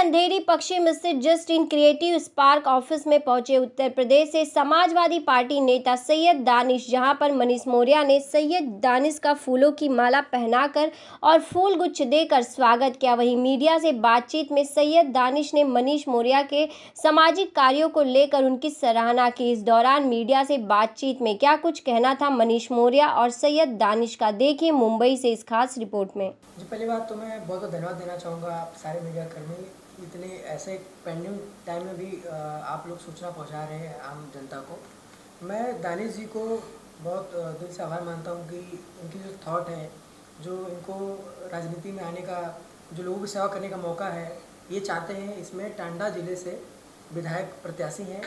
अंधेरी पश्चिम स्थित just in creative spark office में पहुंचे उत्तर प्रदेश से समाजवादी पार्टी नेता सैयद दानिश, जहां पर मनीष मौर्य ने सैयद दानिश का फूलों की माला पहनाकर और फूल गुच्छ देकर स्वागत किया। वहीं मीडिया से बातचीत में सैयद दानिश ने मनीष मौर्य के सामाजिक कार्यों को लेकर उनकी सराहना की। इस दौरान मीडिया से बातचीत में क्या कुछ कहना था मनीष मौर्य और सैयद दानिश का, देखिए मुंबई से इस खास रिपोर्ट में। जी, पहली बात तो मैं बहुत धन्यवाद देना चाहूँगा आप सारे मीडिया कर्मी, इतने ऐसे पेंडिंग टाइम में भी आप लोग सूचना पहुँचा रहे हैं आम जनता को। मैं दानिश जी को बहुत दिल से आभार मानता हूँ कि उनकी जो थॉट है, जो इनको राजनीति में आने का, जो लोगों की सेवा करने का मौका है, ये चाहते हैं। इसमें टांडा ज़िले से विधायक प्रत्याशी हैं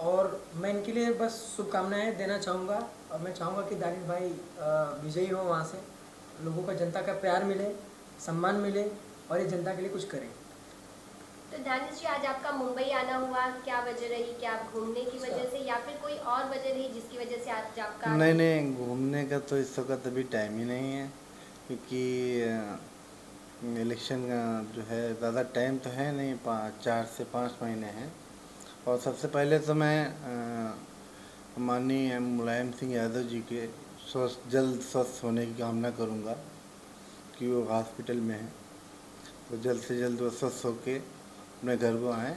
और मैं इनके लिए बस शुभकामनाएँ देना चाहूँगा। और मैं चाहूँगा कि दानिश भाई विजयी हो, वहाँ से लोगों का, जनता का प्यार मिले, सम्मान मिले और ये जनता के लिए कुछ करें। तो दानिश जी, आज आपका मुंबई आना हुआ, क्या वजह रही? क्या आप घूमने की वजह से या फिर कोई और वजह रही जिसकी वजह से आज आपका? नहीं, घूमने का तो इस वक्त अभी टाइम ही नहीं है, क्योंकि इलेक्शन का जो है ज़्यादा टाइम तो है नहीं, 4 से 5 महीने हैं। और सबसे पहले तो मैं माननीय मुलायम सिंह यादव जी के जल्द स्वस्थ होने की कामना करूंगा कि वो हॉस्पिटल में हैं, तो जल्द से जल्द वो स्वस्थ होके अपने घर को आएँ।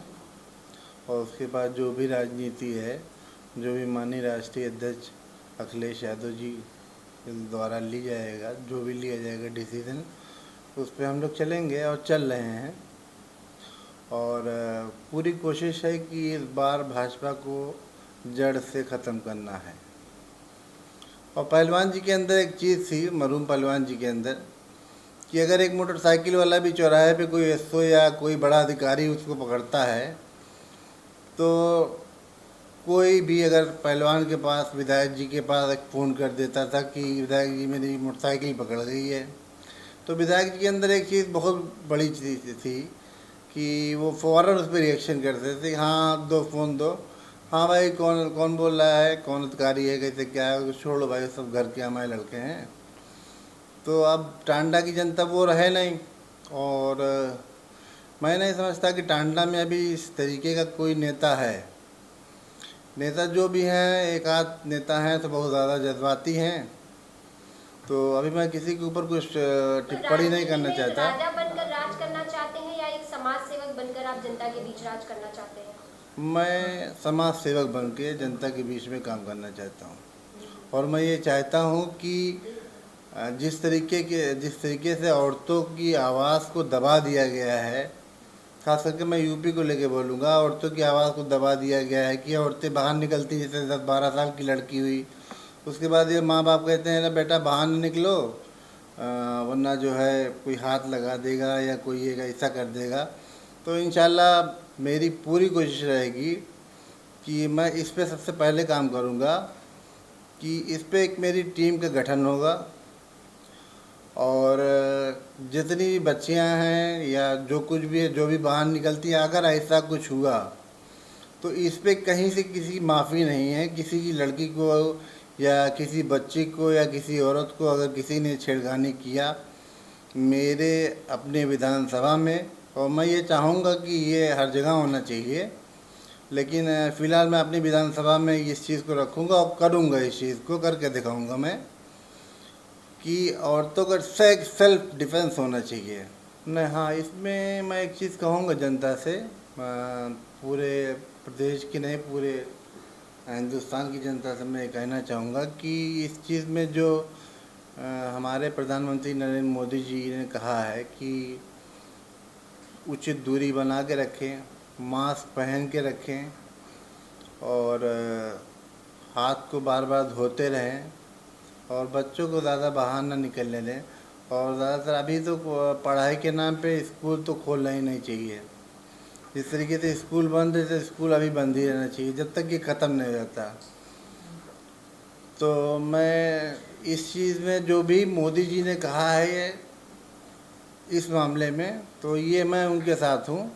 और उसके बाद जो भी राजनीति है, जो भी माननीय राष्ट्रीय अध्यक्ष अखिलेश यादव जी द्वारा ली जाएगा, जो भी लिया जाएगा डिसीज़न, उस पर हम लोग चलेंगे और चल रहे हैं। और पूरी कोशिश है कि इस बार भाजपा को जड़ से ख़त्म करना है। और पहलवान जी के अंदर एक चीज़ थी, मरूम पहलवान जी के अंदर, कि अगर एक मोटरसाइकिल वाला भी चौराहे पे कोई एसओ या कोई बड़ा अधिकारी उसको पकड़ता है, तो कोई भी अगर पहलवान के पास, विधायक जी के पास एक फ़ोन कर देता था कि विधायक जी मेरी मोटरसाइकिल पकड़ गई है, तो विधायक जी के अंदर एक चीज़ बहुत बड़ी चीज़ थी कि वो फ़ौरन उस पर रिएक्शन करते थे। हाँ, दो फ़ोन दो, हाँ भाई कौन कौन बोल रहा है, कौन अधिकारी है, कैसे क्या है, छोड़ो भाई, सब घर के हमारे लड़के हैं। तो अब टांडा की जनता वो रहे नहीं। और मैं नहीं समझता कि टांडा में अभी इस तरीके का कोई नेता है। नेता जो भी हैं, एक आध नेता हैं तो बहुत ज़्यादा जज्बाती हैं। तो अभी मैं किसी के ऊपर कुछ टिप्पणी नहीं करना चाहता। राजा बनकर राज करना चाहते हैं या एक समाज सेवक बनकर आप जनता के बीच राज करना चाहते हैं? मैं समाज सेवक बन के जनता के बीच में काम करना चाहता हूँ। और मैं ये चाहता हूँ कि जिस तरीके से औरतों की आवाज़ को दबा दिया गया है, खास करके मैं यूपी को लेके बोलूँगा, औरतों की आवाज़ को दबा दिया गया है कि औरतें बाहर निकलती, जैसे 10-12 साल की लड़की हुई, उसके बाद ये माँ बाप कहते हैं ना बेटा बाहर न निकलो, वरना जो है कोई हाथ लगा देगा या कोई ये ऐसा कर देगा। तो इंशाल्लाह मेरी पूरी कोशिश रहेगी कि मैं इस पे सबसे पहले काम करूँगा कि इस पे एक मेरी टीम का गठन होगा। और जितनी भी बच्चियां हैं या जो कुछ भी है, जो भी बाहर निकलती हैं, अगर ऐसा कुछ हुआ तो इस पे कहीं से किसी माफ़ी नहीं है। किसी की लड़की को या किसी बच्ची को या किसी औरत को अगर किसी ने छेड़खानी किया मेरे अपने विधानसभा में, और मैं ये चाहूँगा कि ये हर जगह होना चाहिए, लेकिन फ़िलहाल मैं अपनी विधानसभा में इस चीज़ को रखूँगा और करूँगा, इस चीज़ को करके दिखाऊँगा मैं कि औरतों का सेल्फ डिफेंस होना चाहिए। नहीं, हाँ, इसमें मैं एक चीज़ कहूँगा जनता से, पूरे प्रदेश की नहीं, पूरे हिंदुस्तान की जनता से मैं कहना चाहूँगा कि इस चीज़ में जो हमारे प्रधानमंत्री नरेंद्र मोदी जी ने कहा है कि उचित दूरी बना के रखें, मास्क पहन के रखें और हाथ को बार बार धोते रहें और बच्चों को ज़्यादा बाहर ना निकलने दें। और ज़्यादातर अभी तो पढ़ाई के नाम पे स्कूल तो खोलना ही नहीं चाहिए। जिस तरीके से स्कूल बंद है तो स्कूल अभी बंद ही रहना चाहिए जब तक ये ख़त्म नहीं हो जाता। तो मैं इस चीज़ में जो भी मोदी जी ने कहा है ये इस मामले में, तो ये मैं उनके साथ हूँ।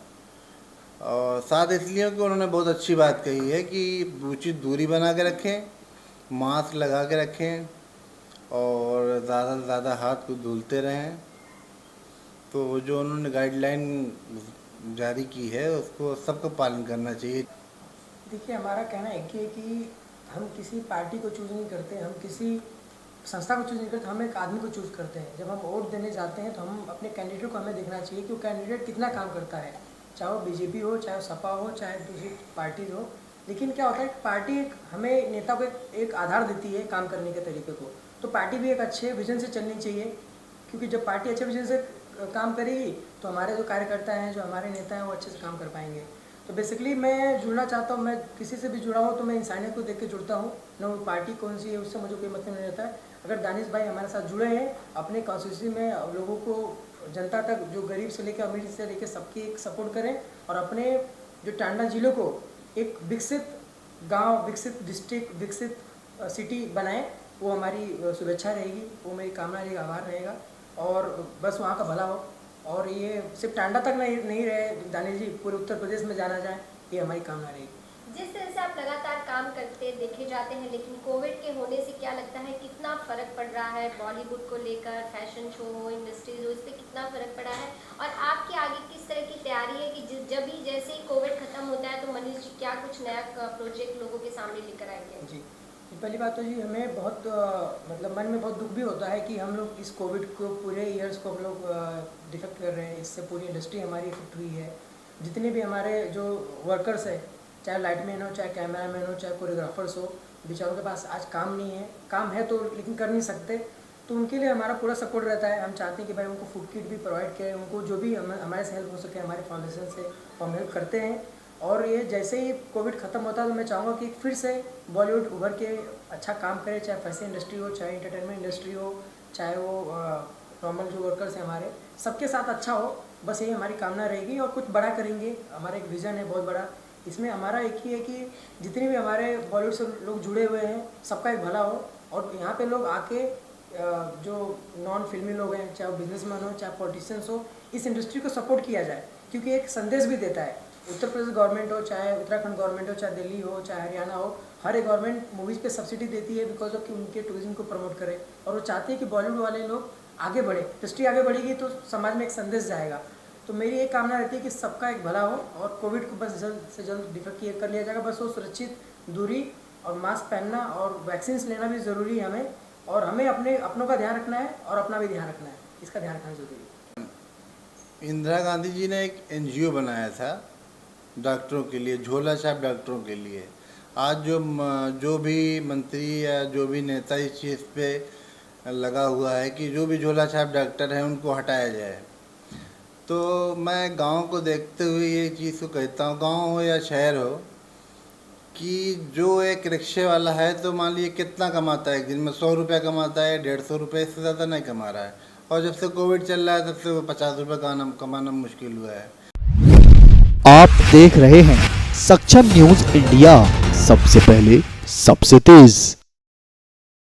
और साथ इसलिए कि उन्होंने बहुत अच्छी बात कही है कि उचित दूरी बना के रखें, मास्क लगा के रखें और ज़्यादा से ज़्यादा हाथ को धुलते रहें। तो जो उन्होंने गाइडलाइन जारी की है उसको सबको पालन करना चाहिए। देखिए, हमारा कहना एक ही है कि हम किसी पार्टी को चूज़ नहीं करते, हम किसी संस्था को चूज़ नहीं करते, हम एक आदमी को चूज़ करते हैं। जब हम वोट देने जाते हैं तो हम अपने कैंडिडेट को हमें देखना चाहिए कि वो कैंडिडेट कितना काम करता है, चाहे वो बीजेपी हो, चाहे वो सपा हो, चाहे दूसरी पार्टी हो। लेकिन क्या होता है कि पार्टी एक हमें नेता को एक आधार देती है काम करने के तरीके को। तो पार्टी भी एक अच्छे विजन से चलनी चाहिए, क्योंकि जब पार्टी अच्छे विजन से काम करेगी तो हमारे जो कार्यकर्ता हैं, जो हमारे नेता हैं, वो अच्छे से काम कर पाएंगे। तो बेसिकली मैं जुड़ना चाहता हूँ, मैं किसी से भी जुड़ा हूँ तो मैं इंसानियत को देख के जुड़ता हूँ, न वो पार्टी कौन सी है उससे मुझे कोई मतलब नहीं रहता है। अगर दानिश भाई हमारे साथ जुड़े हैं, अपने कॉन्स्टिट्यूंसी में लोगों को, जनता तक, जो गरीब से लेकर अमीर से लेकर सबकी एक सपोर्ट करें और अपने जो टांडा जिलों को एक विकसित गांव, विकसित डिस्ट्रिक्ट, विकसित सिटी बनाएं, वो हमारी शुभेच्छा रहेगी, वो मेरी कामना रहेगी, आभार रहेगा। और बस वहाँ का भला हो और ये सिर्फ टांडा तक नहीं रहे, दानिश जी पूरे उत्तर प्रदेश में जाना जाए, ये हमारी कामना रहेगी। जिस तरह से आप लगातार काम करते देखे जाते हैं, लेकिन कोविड के होने से क्या लगता है कितना फ़र्क पड़ रहा है बॉलीवुड को लेकर, फैशन शो हो, इंडस्ट्रीज हो, इस पर कितना फ़र्क पड़ा है? और आपकी आगे किस तरह की तैयारी है कि जब ही जैसे ही कोविड ख़त्म होता है तो मनीष जी क्या कुछ नया प्रोजेक्ट लोगों के सामने लेकर आएंगे? जी, पहली बात तो जी हमें बहुत मतलब मन में बहुत दुख भी होता है कि हम लोग इस कोविड को पूरे ईयर्स को हम लोग डिफेक्ट कर रहे हैं। इससे पूरी इंडस्ट्री हमारी इफेक्ट हुई है। जितने भी हमारे जो वर्कर्स हैं, चाहे लाइटमैन हो, चाहे कैमरामैन हो, चाहे कोरियोग्राफर्स हो, बेचारों के पास आज काम नहीं है, काम है तो लेकिन कर नहीं सकते, तो उनके लिए हमारा पूरा सपोर्ट रहता है। हम चाहते हैं कि भाई उनको फूड किट भी प्रोवाइड करें, उनको जो भी हमारे से हेल्प हो सके हमारे फाउंडेशन से हम हेल्प करते हैं। और ये जैसे ही कोविड ख़त्म होता है तो मैं चाहूँगा कि फिर से बॉलीवुड उभर के अच्छा काम करे, चाहे फैशन इंडस्ट्री हो, चाहे इंटरटेनमेंट इंडस्ट्री हो, चाहे वो नॉर्मल जो वर्कर्स हैं हमारे, सबके साथ अच्छा हो। बस यही हमारी कामना रहेगी और कुछ बड़ा करेंगे। हमारा एक विज़न है बहुत बड़ा, इसमें हमारा एक ही है कि जितने भी हमारे बॉलीवुड से लोग जुड़े हुए हैं सबका एक भला हो और यहाँ पे लोग आके जो नॉन फिल्मी लोग हैं, चाहे वो बिजनेसमैन हो, चाहे पॉलिटिशियंस हो, इस इंडस्ट्री को सपोर्ट किया जाए, क्योंकि एक संदेश भी देता है। उत्तर प्रदेश गवर्नमेंट हो, चाहे उत्तराखंड गवर्नमेंट हो, चाहे दिल्ली हो, चाहे हरियाणा हो, हर एक गवर्नमेंट मूवीज़ पे सब्सिडी देती है बिकॉज ऑफ कि उनके टूरिज्म को प्रमोट करे और वो चाहते हैं कि बॉलीवुड वाले लोग आगे बढ़े। इंडस्ट्री आगे बढ़ेगी तो समाज में एक संदेश जाएगा। तो मेरी एक कामना रहती है कि सबका एक भला हो और कोविड को बस जल्द से जल्द डिफेक्ट कर लिया जाएगा। बस वो सुरक्षित दूरी और मास्क पहनना और वैक्सीन लेना भी ज़रूरी है हमें, और हमें अपनों का ध्यान रखना है और अपना भी ध्यान रखना है, इसका ध्यान रखना ज़रूरी है। इंदिरा गांधी जी ने एक NGO बनाया था डॉक्टरों के लिए, झोला छाप डॉक्टरों के लिए। आज जो भी मंत्री या जो भी नेता इस चीज़ पे लगा हुआ है कि जो भी झोला छाप डॉक्टर हैं उनको हटाया जाए, तो मैं गांव को देखते हुए ये चीज़ को कहता हूँ, गांव हो या शहर हो, कि जो एक रिक्शे वाला है तो मान लीजिए कितना कमाता है, एक दिन में 100 रुपये कमाता है, 150 रुपये, इससे ज़्यादा नहीं कमा रहा है। और जब से कोविड चल रहा है तब से वो 50 रुपये कमाना मुश्किल हुआ है। आप देख रहे हैं सक्षम न्यूज इंडिया, सबसे पहले सबसे तेज।